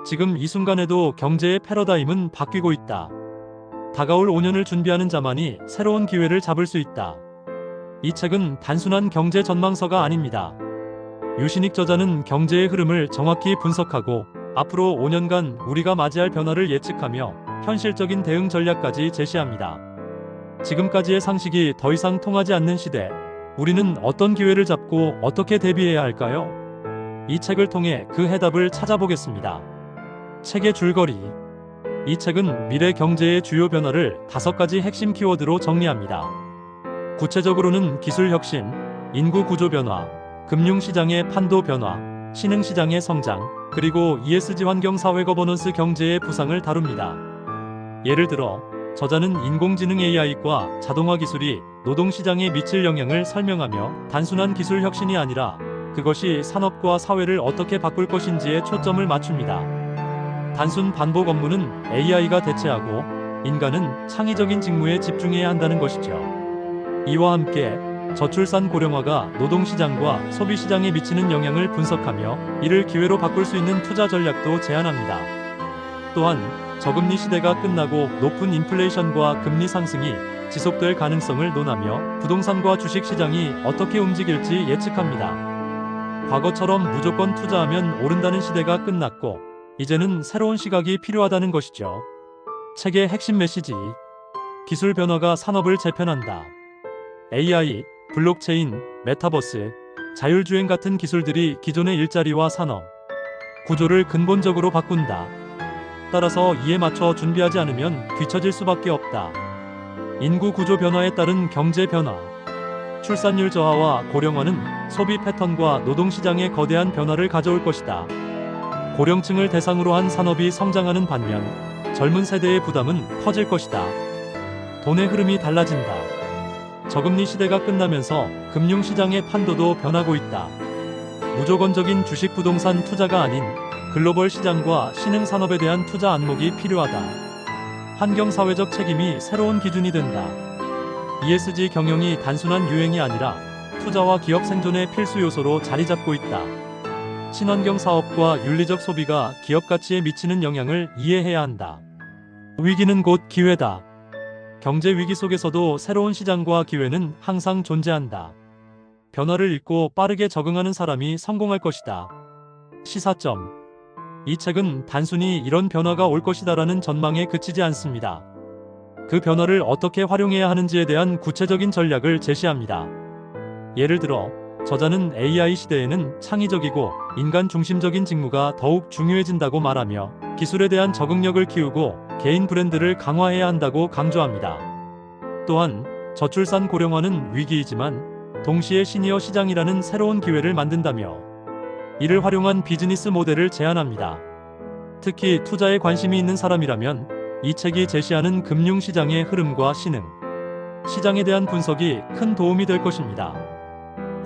지금 이 순간에도 경제의 패러다임은 바뀌고 있다. 다가올 5년을 준비하는 자만이 새로운 기회를 잡을 수 있다. 이 책은 단순한 경제 전망서가 아닙니다. 유신익 저자는 경제의 흐름을 정확히 분석하고 앞으로 5년간 우리가 맞이할 변화를 예측하며 현실적인 대응 전략까지 제시합니다. 지금까지의 상식이 더 이상 통하지 않는 시대, 우리는 어떤 기회를 잡고 어떻게 대비해야 할까요? 이 책을 통해 그 해답을 찾아보겠습니다. 책의 줄거리. 이 책은 미래 경제의 주요 변화를 5가지 핵심 키워드로 정리합니다. 구체적으로는 기술 혁신, 인구 구조 변화, 금융시장의 판도 변화, 신흥시장의 성장, 그리고 ESG 환경 사회 거버넌스 경제의 부상을 다룹니다. 예를 들어, 저자는 인공지능 AI과 자동화 기술이 노동시장에 미칠 영향을 설명하며 단순한 기술 혁신이 아니라 그것이 산업과 사회를 어떻게 바꿀 것인지에 초점을 맞춥니다. 단순 반복 업무는 AI가 대체하고 인간은 창의적인 직무에 집중해야 한다는 것이죠. 이와 함께 저출산 고령화가 노동시장과 소비시장에 미치는 영향을 분석하며 이를 기회로 바꿀 수 있는 투자 전략도 제안합니다. 또한 저금리 시대가 끝나고 높은 인플레이션과 금리 상승이 지속될 가능성을 논하며 부동산과 주식시장이 어떻게 움직일지 예측합니다. 과거처럼 무조건 투자하면 오른다는 시대가 끝났고 이제는 새로운 시각이 필요하다는 것이죠. 책의 핵심 메시지. 기술 변화가 산업을 재편한다. AI, 블록체인, 메타버스, 자율주행 같은 기술들이 기존의 일자리와 산업 구조를 근본적으로 바꾼다. 따라서 이에 맞춰 준비하지 않으면 뒤처질 수밖에 없다. 인구 구조 변화에 따른 경제 변화. 출산율 저하와 고령화는 소비 패턴과 노동시장에 거대한 변화를 가져올 것이다. 고령층을 대상으로 한 산업이 성장하는 반면 젊은 세대의 부담은 커질 것이다. 돈의 흐름이 달라진다. 저금리 시대가 끝나면서 금융시장의 판도도 변하고 있다. 무조건적인 주식 부동산 투자가 아닌 글로벌 시장과 신흥산업에 대한 투자 안목이 필요하다. 환경사회적 책임이 새로운 기준이 된다. ESG 경영이 단순한 유행이 아니라 투자와 기업 생존의 필수 요소로 자리 잡고 있다. 친환경 사업과 윤리적 소비가 기업 가치에 미치는 영향을 이해해야 한다. 위기는 곧 기회다. 경제 위기 속에서도 새로운 시장과 기회는 항상 존재한다. 변화를 읽고 빠르게 적응하는 사람이 성공할 것이다. 시사점. 이 책은 단순히 이런 변화가 올 것이다라는 전망에 그치지 않습니다. 그 변화를 어떻게 활용해야 하는지에 대한 구체적인 전략을 제시합니다. 예를 들어, 저자는 AI 시대에는 창의적이고 인간 중심적인 직무가 더욱 중요해진다고 말하며 기술에 대한 적응력을 키우고 개인 브랜드를 강화해야 한다고 강조합니다. 또한 저출산 고령화는 위기이지만 동시에 시니어 시장이라는 새로운 기회를 만든다며 이를 활용한 비즈니스 모델을 제안합니다. 특히 투자에 관심이 있는 사람이라면 이 책이 제시하는 금융시장의 흐름과 신흥 시장에 대한 분석이 큰 도움이 될 것입니다.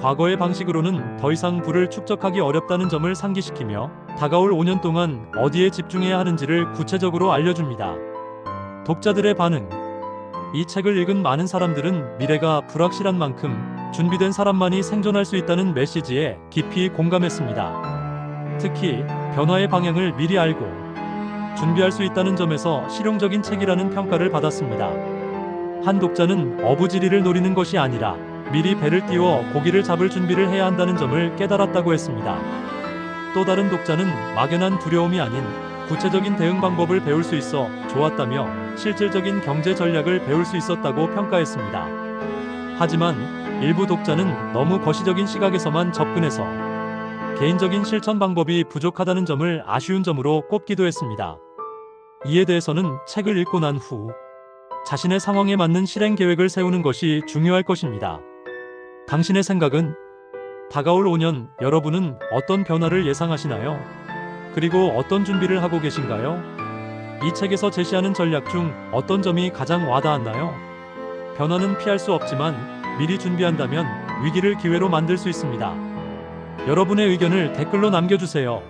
과거의 방식으로는 더 이상 부를 축적하기 어렵다는 점을 상기시키며 다가올 5년 동안 어디에 집중해야 하는지를 구체적으로 알려줍니다. 독자들의 반응. 이 책을 읽은 많은 사람들은 미래가 불확실한 만큼 준비된 사람만이 생존할 수 있다는 메시지에 깊이 공감했습니다. 특히 변화의 방향을 미리 알고 준비할 수 있다는 점에서 실용적인 책이라는 평가를 받았습니다. 한 독자는 어부지리를 노리는 것이 아니라 미리 배를 띄워 고기를 잡을 준비를 해야 한다는 점을 깨달았다고 했습니다. 또 다른 독자는 막연한 두려움이 아닌 구체적인 대응 방법을 배울 수 있어 좋았다며 실질적인 경제 전략을 배울 수 있었다고 평가했습니다. 하지만 일부 독자는 너무 거시적인 시각에서만 접근해서 개인적인 실천 방법이 부족하다는 점을 아쉬운 점으로 꼽기도 했습니다. 이에 대해서는 책을 읽고 난 후 자신의 상황에 맞는 실행 계획을 세우는 것이 중요할 것입니다. 당신의 생각은? 다가올 5년 여러분은 어떤 변화를 예상하시나요? 그리고 어떤 준비를 하고 계신가요? 이 책에서 제시하는 전략 중 어떤 점이 가장 와닿았나요? 변화는 피할 수 없지만 미리 준비한다면 위기를 기회로 만들 수 있습니다. 여러분의 의견을 댓글로 남겨주세요.